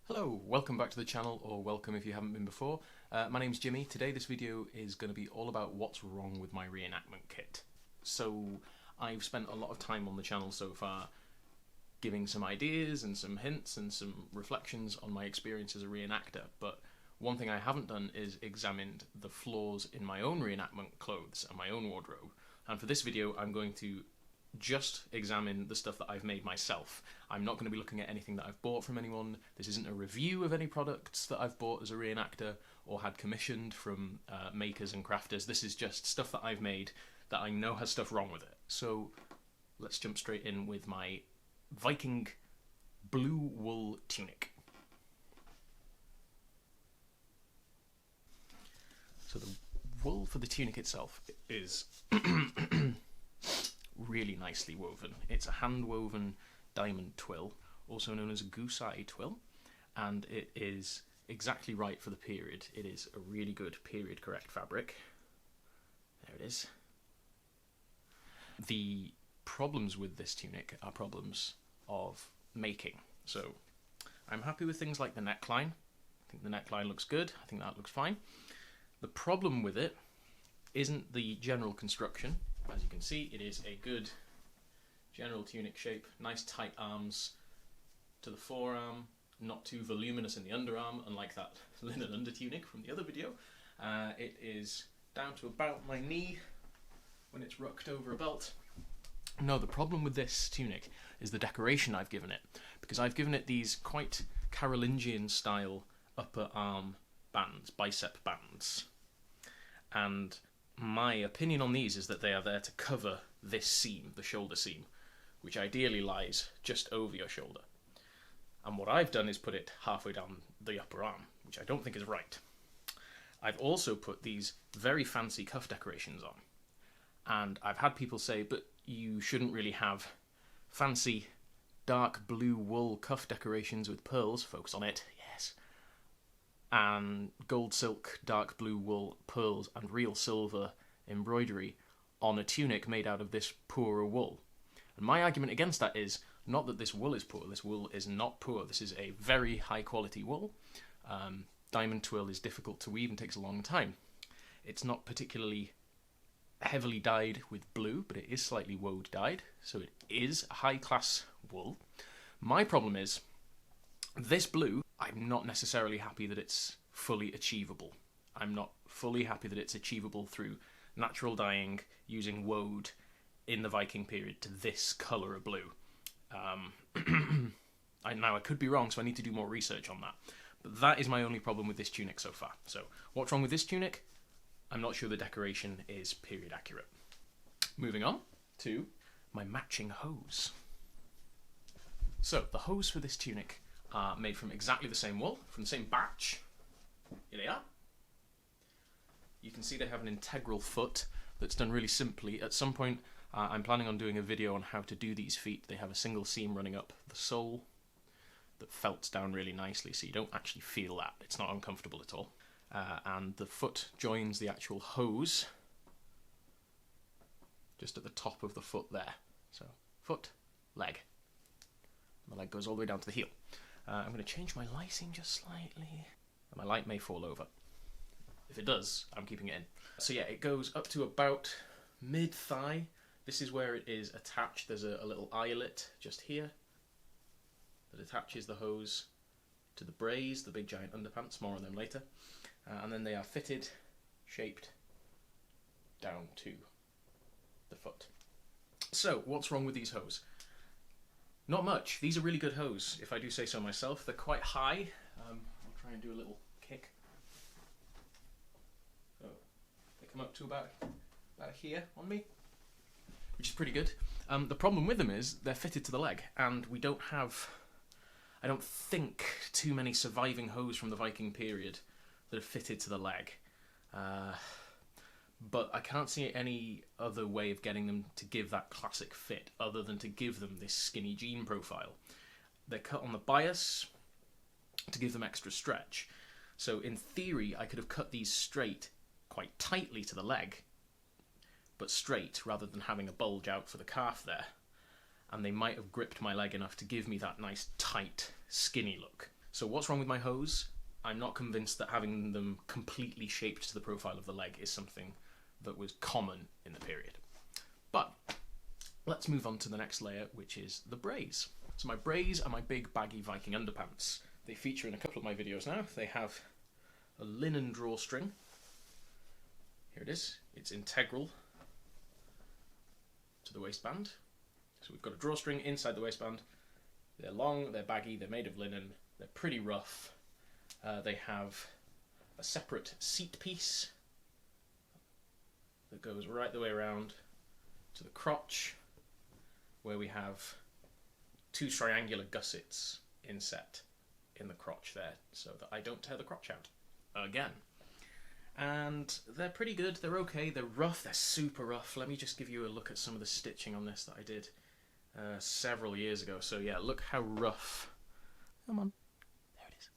Hello, welcome back to the channel, or welcome if you haven't been before. My name's Jimmy. Today this video is going to be all about what's wrong with my reenactment kit. So I've spent a lot of time on the channel so far giving some ideas and some hints and some reflections on my experience as a reenactor, but one thing I haven't done is examined the flaws in my own reenactment clothes and my own wardrobe. And for this video I'm going to just examine the stuff that I've made myself. I'm not going to be looking at anything that I've bought from anyone. This isn't a review of any products that I've bought as a reenactor or had commissioned from makers and crafters. This is just stuff that I've made that I know has stuff wrong with it. So let's jump straight in with my Viking blue wool tunic. So the wool for the tunic itself is really nicely woven. It's a hand-woven diamond twill, also known as a goose-eye twill, and it is exactly right for the period. It is a really good period-correct fabric. There it is. The problems with this tunic are problems of making. So I'm happy with things like the neckline. I think the neckline looks good. I think that looks fine. The problem with it isn't the general construction. As you can see, it is a good general tunic shape, nice tight arms to the forearm, not too voluminous in the underarm, unlike that linen under tunic from the other video. It is down to about my knee when it's rucked over a belt. No, the problem with this tunic is the decoration I've given it, because I've given it these quite Carolingian style upper arm bands, bicep bands, and my opinion on these is that they are there to cover this seam, the shoulder seam, which ideally lies just over your shoulder. And what I've done is put it halfway down the upper arm, which I don't think is right. I've also put these very fancy cuff decorations on. And I've had people say, but you shouldn't really have fancy dark blue wool cuff decorations with pearls, focus on it, yes, and gold silk, dark blue wool, pearls and real silver embroidery on a tunic made out of this poorer wool. And my argument against that is not that this wool is poor. This wool is not poor. This is a very high quality wool. Diamond twill is difficult to weave and takes a long time. It's not particularly heavily dyed with blue, but it is slightly woad dyed, so it is a high class wool. My problem is this blue, I'm not necessarily happy that it's fully achievable. I'm not fully happy that it's achievable through natural dyeing using woad in the Viking period to this colour of blue. Now I could be wrong, so I need to do more research on that. But that is my only problem with this tunic so far. So what's wrong with this tunic? I'm not sure the decoration is period accurate. Moving on to my matching hose. So the hose for this tunic are made from exactly the same wool, from the same batch. Here they are. You can see they have an integral foot that's done really simply. At some point, I'm planning on doing a video on how to do these feet. They have a single seam running up the sole that felts down really nicely, so you don't actually feel that. It's not uncomfortable at all. And the foot joins the actual hose just at the top of the foot there. So, foot, leg. The leg goes all the way down to the heel. I'm going to change my lighting just slightly. My light may fall over. If it does, I'm keeping it in. So yeah, it goes up to about mid-thigh. This is where it is attached. There's a little eyelet just here that attaches the hose to the brays, the big giant underpants, more on them later. And then they are fitted, shaped down to the foot. So, what's wrong with these hose? Not much. These are really good hose, if I do say so myself. They're quite high. I'll try and do a little kick. So they come up to about here on me, which is pretty good. The problem with them is they're fitted to the leg, and we don't have, I don't think, too many surviving hose from the Viking period that are fitted to the leg. But I can't see any other way of getting them to give that classic fit other than to give them this skinny jean profile. They're cut on the bias to give them extra stretch. So in theory, I could have cut these straight quite tightly to the leg, but straight rather than having a bulge out for the calf there. And they might have gripped my leg enough to give me that nice tight, skinny look. So what's wrong with my hose? I'm not convinced that having them completely shaped to the profile of the leg is something that was common in the period. But let's move on to the next layer, which is the brays. So my brays are my big baggy Viking underpants. They feature in a couple of my videos now. They have a linen drawstring. Here it is. It's integral to the waistband. So we've got a drawstring inside the waistband. They're long, they're baggy, they're made of linen, they're pretty rough. They have a separate seat piece that goes right the way around to the crotch, where we have two triangular gussets inset in the crotch there, so that I don't tear the crotch out again. And they're pretty good, they're okay, they're rough, they're super rough. Let me just give you a look at some of the stitching on this that I did several years ago. So yeah, look how rough. Come on, there it is.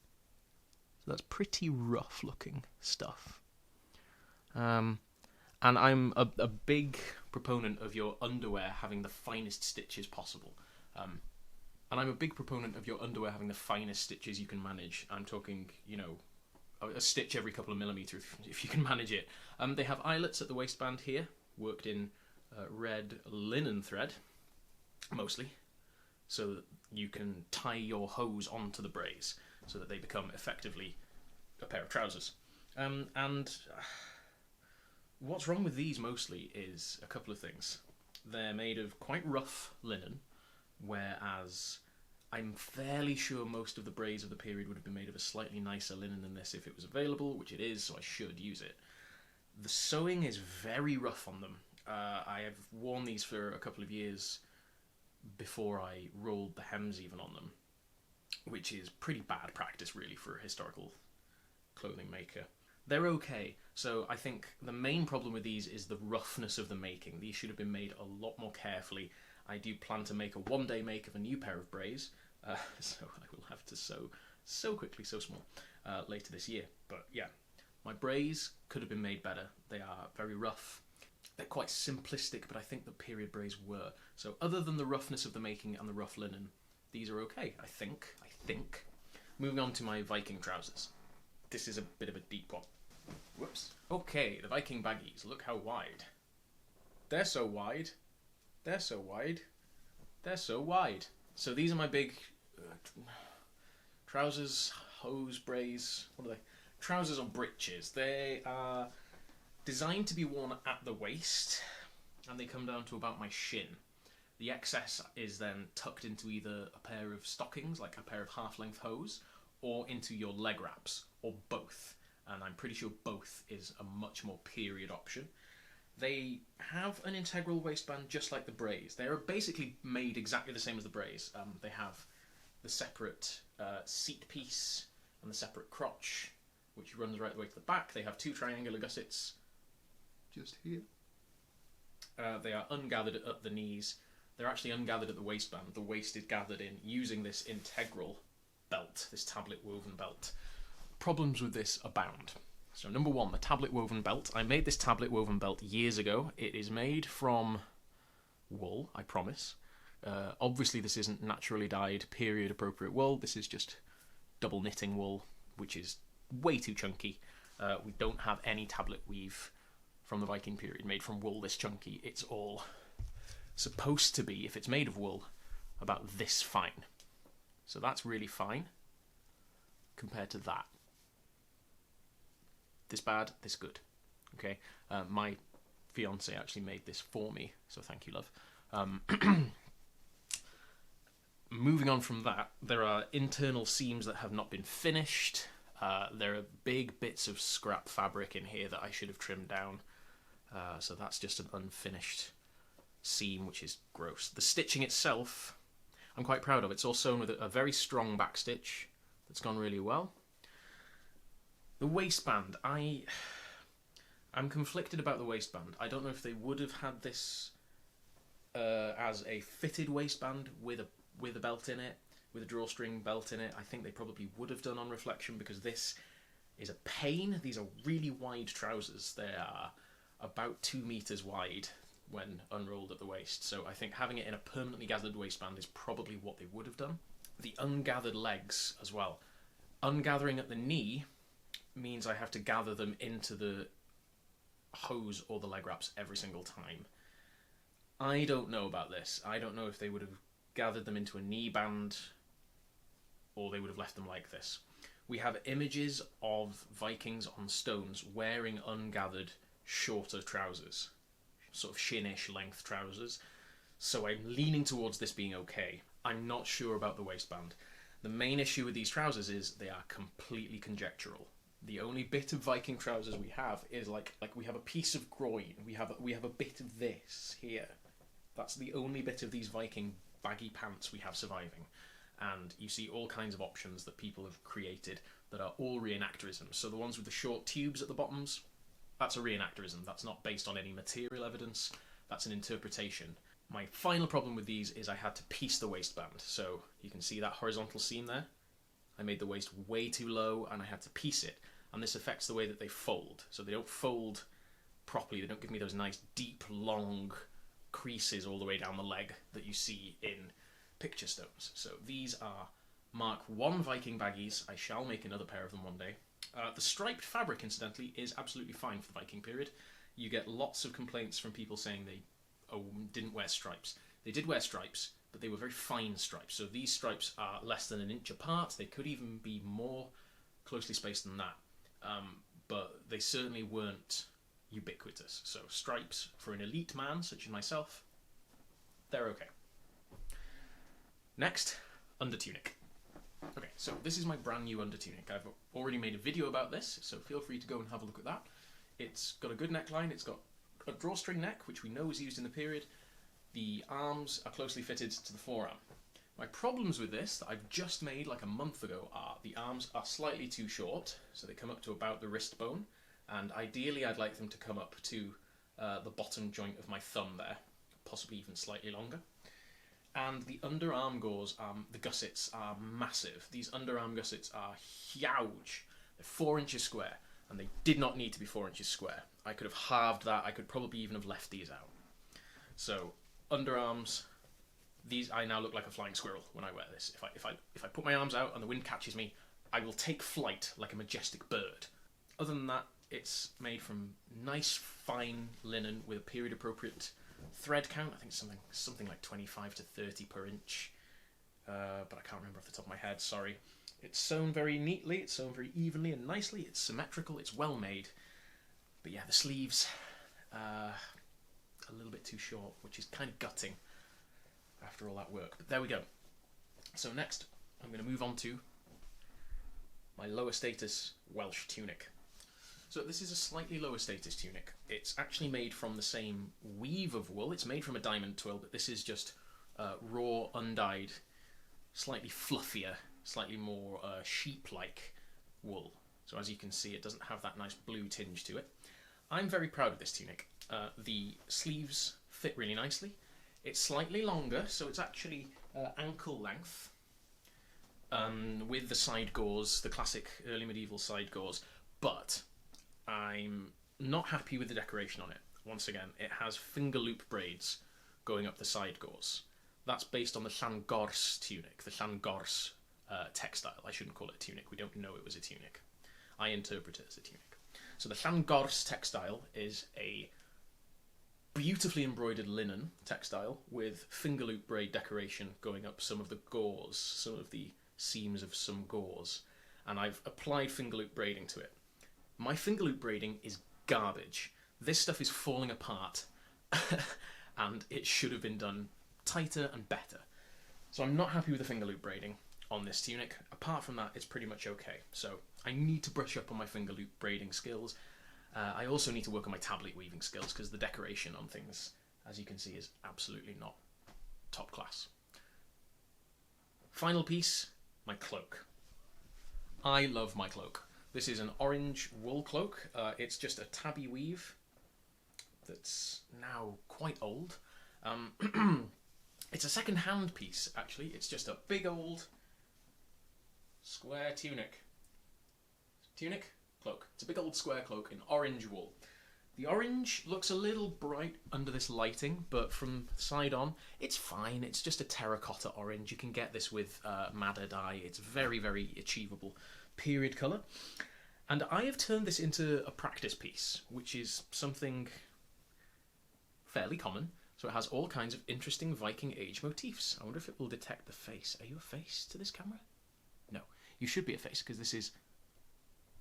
So that's pretty rough looking stuff. And I'm a big proponent of your underwear having the finest stitches possible. And I'm a big proponent of your underwear having the finest stitches you can manage. I'm talking, you know, a stitch every couple of millimetres if you can manage it. They have eyelets at the waistband here, worked in red linen thread, mostly, so that you can tie your hose onto the brays so that they become effectively a pair of trousers. And what's wrong with these mostly is a couple of things. They're made of quite rough linen, whereas I'm fairly sure most of the brays of the period would have been made of a slightly nicer linen than this if it was available, which it is, so I should use it. The sewing is very rough on them. I have worn these for a couple of years before I rolled the hems even on them, which is pretty bad practice really for a historical clothing maker. They're okay. So I think the main problem with these is the roughness of the making. These should have been made a lot more carefully. I do plan to make a one-day make of a new pair of brays, so I will have to sew so quickly, so small, later this year. But yeah, my brays could have been made better. They are very rough. They're quite simplistic, but I think the period brays were. So other than the roughness of the making and the rough linen, these are okay, I think. Moving on to my Viking trousers. This is a bit of a deep one. Whoops. Okay, the Viking baggies. Look how wide. They're so wide. They're so wide. They're so wide. So these are my big trousers, hose, brays. What are they? Trousers or breeches. They are designed to be worn at the waist, and they come down to about my shin. The excess is then tucked into either a pair of stockings, like a pair of half-length hose, or into your leg wraps, or both. And I'm pretty sure both is a much more period option. They have an integral waistband just like the brays. They are basically made exactly the same as the brays. They have the separate seat piece and the separate crotch, which runs right the way to the back. They have two triangular gussets just here. They are ungathered at the knees. They're actually ungathered at the waistband. The waist is gathered in using this integral belt, this tablet woven belt. Problems with this abound. So number one, the tablet woven belt. I made this tablet woven belt years ago. It is made from wool, I promise. Obviously this isn't naturally dyed, period appropriate wool. This is just double knitting wool, which is way too chunky. We don't have any tablet weave from the Viking period made from wool this chunky. It's all supposed to be, if it's made of wool, about this fine. So that's really fine compared to that. This bad, this good. Okay, my fiance actually made this for me, so thank you, love. Moving on from that, there are internal seams that have not been finished. There are big bits of scrap fabric in here that I should have trimmed down. So that's just an unfinished seam, which is gross. The stitching itself, I'm quite proud of. It's all sewn with a very strong back stitch that's gone really well. The waistband, I'm conflicted about the waistband. I don't know if they would have had this as a fitted waistband with a belt in it, with a drawstring belt in it. I think they probably would have done on reflection, because this is a pain. These are really wide trousers. They are about 2 meters wide when unrolled at the waist. So I think having it in a permanently gathered waistband is probably what they would have done. The ungathered legs as well. Ungathering at the knee means I have to gather them into the hose or the leg wraps every single time. I don't know about this. I don't know if they would have gathered them into a knee band or they would have left them like this. We have images of Vikings on stones wearing ungathered, shorter trousers, sort of shin-ish length trousers, so I'm leaning towards this being okay. I'm not sure about the waistband. The main issue with these trousers is they are completely conjectural. The only bit of Viking trousers we have is like we have a piece of groin, we have a bit of this here. That's the only bit of these Viking baggy pants we have surviving. And you see all kinds of options that people have created that are all reenactorisms. So the ones with the short tubes at the bottoms, that's a reenactorism. That's not based on any material evidence. That's an interpretation. My final problem with these is I had to piece the waistband. So you can see that horizontal seam there. I made the waist way too low and I had to piece it. And this affects the way that they fold. So they don't fold properly. They don't give me those nice deep, long creases all the way down the leg that you see in picture stones. So these are Mark I Viking baggies. I shall make another pair of them one day. The striped fabric, incidentally, is absolutely fine for the Viking period. You get lots of complaints from people saying they didn't wear stripes. They did wear stripes, but they were very fine stripes. So these stripes are less than an inch apart. They could even be more closely spaced than that. But they certainly weren't ubiquitous. So stripes for an elite man, such as myself, they're okay. Next, under tunic. Okay, so this is my brand new under tunic. I've already made a video about this, so feel free to go and have a look at that. It's got a good neckline, it's got a drawstring neck, which we know was used in the period. The arms are closely fitted to the forearm. My problems with this, that I've just made like a month ago, are the arms are slightly too short, so they come up to about the wrist bone, and ideally I'd like them to come up to the bottom joint of my thumb there, possibly even slightly longer. And the underarm gauze, the gussets are massive. These underarm gussets are huge. They're 4 inches square, and they did not need to be 4 inches square. I could have halved that. I could probably even have left these out. So underarms, these, I now look like a flying squirrel when I wear this. If I put my arms out and the wind catches me, I will take flight like a majestic bird. Other than that, it's made from nice fine linen with a period appropriate thread count. I think something like 25 to 30 per inch, but I can't remember off the top of my head, sorry. It's sewn very neatly, it's sewn very evenly and nicely, it's symmetrical, it's well made. But yeah, the sleeves, a little bit too short, which is kind of gutting after all that work. But there we go. So next, I'm going to move on to my lower status Welsh tunic. So this is a slightly lower status tunic. It's actually made from the same weave of wool. It's made from a diamond twill, but this is just raw, undyed, slightly fluffier, slightly more sheep-like wool. So as you can see, it doesn't have that nice blue tinge to it. I'm very proud of this tunic. The sleeves fit really nicely. It's slightly longer, so it's actually ankle length, with the side gauze, the classic early medieval side gauze, but I'm not happy with the decoration on it. Once again, it has finger loop braids going up the side gauze. That's based on the Llangors tunic, the Llangors textile. I shouldn't call it a tunic, we don't know it was a tunic. I interpret it as a tunic. So the Llangors textile is a beautifully embroidered linen textile with finger loop braid decoration going up some of the gauze, some of the seams of some gauze. And I've applied finger loop braiding to it. My finger loop braiding is garbage. This stuff is falling apart and it should have been done tighter and better. So I'm not happy with the finger loop braiding on this tunic. Apart from that, it's pretty much okay. So I need to brush up on my finger loop braiding skills. I also need to work on my tablet weaving skills because the decoration on things, as you can see, is absolutely not top class. Final piece, my cloak. I love my cloak. This is an orange wool cloak. It's just a tabby weave that's now quite old. It's a second-hand piece, actually. It's just a big old square tunic. Tunic? Cloak. It's a big old square cloak in orange wool. The orange looks a little bright under this lighting, but from the side on, it's fine. It's just a terracotta orange. You can get this with madder dye. It's very, very achievable period colour. And I have turned this into a practice piece, which is something fairly common. So it has all kinds of interesting Viking Age motifs. I wonder if it will detect the face. Are you a face to this camera? No, you should be a face, because this is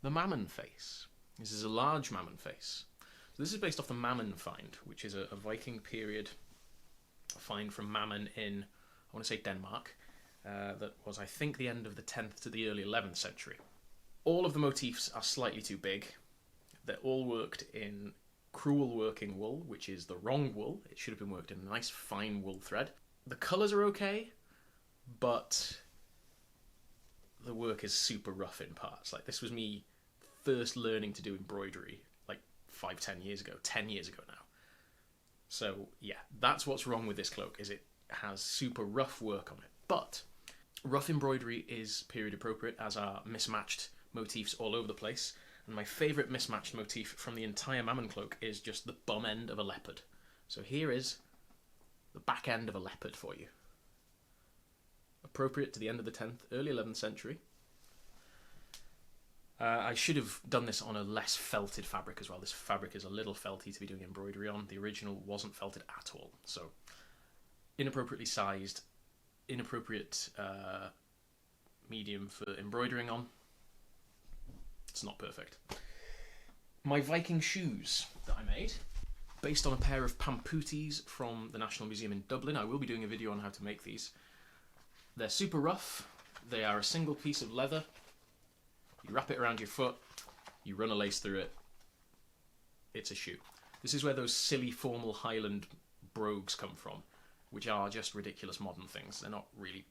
the Mammon face. This is a large Mammon face. So this is based off the Mammon find, which is a Viking period find from Mammon in, I want to say Denmark, that was, I think, the end of the 10th to the early 11th century. All of the motifs are slightly too big. They're all worked in cruel working wool, which is the wrong wool. It should have been worked in a nice fine wool thread. The colours are okay, but the work is super rough in parts. Like, this was me first learning to do embroidery like 5-10 years ago, 10 years ago now. So yeah, that's what's wrong with this cloak, is it has super rough work on it. But rough embroidery is period appropriate, as are mismatched motifs all over the place. And my favourite mismatched motif from the entire Mammon cloak is just the bum end of a leopard. So here is the back end of a leopard for you. Appropriate to the end of the 10th, early 11th century. I should have done this on a less felted fabric as well. This fabric is a little felty to be doing embroidery on. The original wasn't felted at all. So inappropriately sized, inappropriate medium for embroidering on. It's not perfect. My Viking shoes that I made, based on a pair of pamputis from the National Museum in Dublin. I will be doing a video on how to make these. They're super rough. They are a single piece of leather. You wrap it around your foot, you run a lace through it, it's a shoe. This is where those silly formal Highland brogues come from, which are just ridiculous modern things. They're not really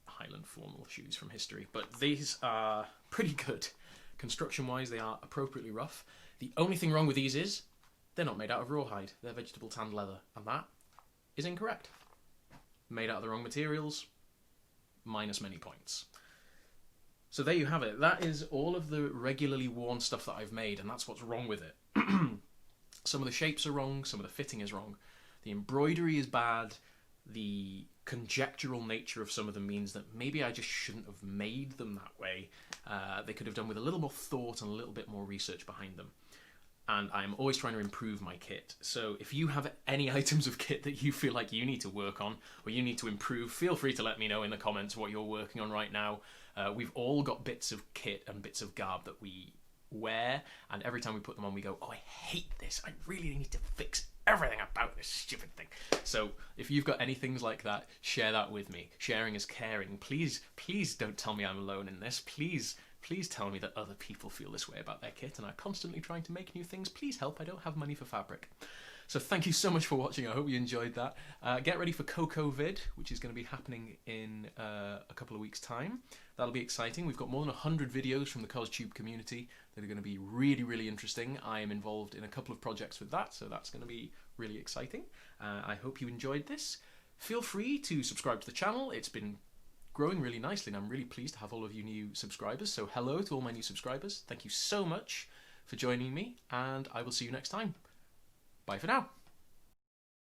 Highland formal shoes from history, but these are pretty good. Construction-wise, they are appropriately rough. The only thing wrong with these is they're not made out of rawhide. They're vegetable tanned leather, and that is incorrect. Made out of the wrong materials, minus many points. So there you have it. That is all of the regularly worn stuff that I've made, and that's what's wrong with it. Some of the shapes are wrong, some of the fitting is wrong. The embroidery is bad. The conjectural nature of some of them means that maybe I just shouldn't have made them that way. They could have done with a little more thought and a little bit more research behind them. And I'm always trying to improve my kit. So if you have any items of kit that you feel like you need to work on or you need to improve, feel free to let me know in the comments what you're working on right now. We've all got bits of kit and bits of garb that we wear, and every time we put them on we go, oh, I hate this. I really need to fix everything about this stupid thing. So if you've got any things like that, share that with me. Sharing is caring. Please don't tell me I'm alone in this. Please tell me that other people feel this way about their kit and are constantly trying to make new things. Please help, I don't have money for fabric. So thank you so much for watching. I hope you enjoyed that. Get ready for Coco Vid, which is going to be happening in a couple of weeks' time. That'll be exciting. We've got more than 100 videos from the CosTube community that are going to be really, really interesting. I am involved in a couple of projects with that, so that's going to be really exciting. I hope you enjoyed this. Feel free to subscribe to the channel. It's been growing really nicely, and I'm really pleased to have all of you new subscribers. So hello to all my new subscribers. Thank you so much for joining me, and I will see you next time. Bye for now.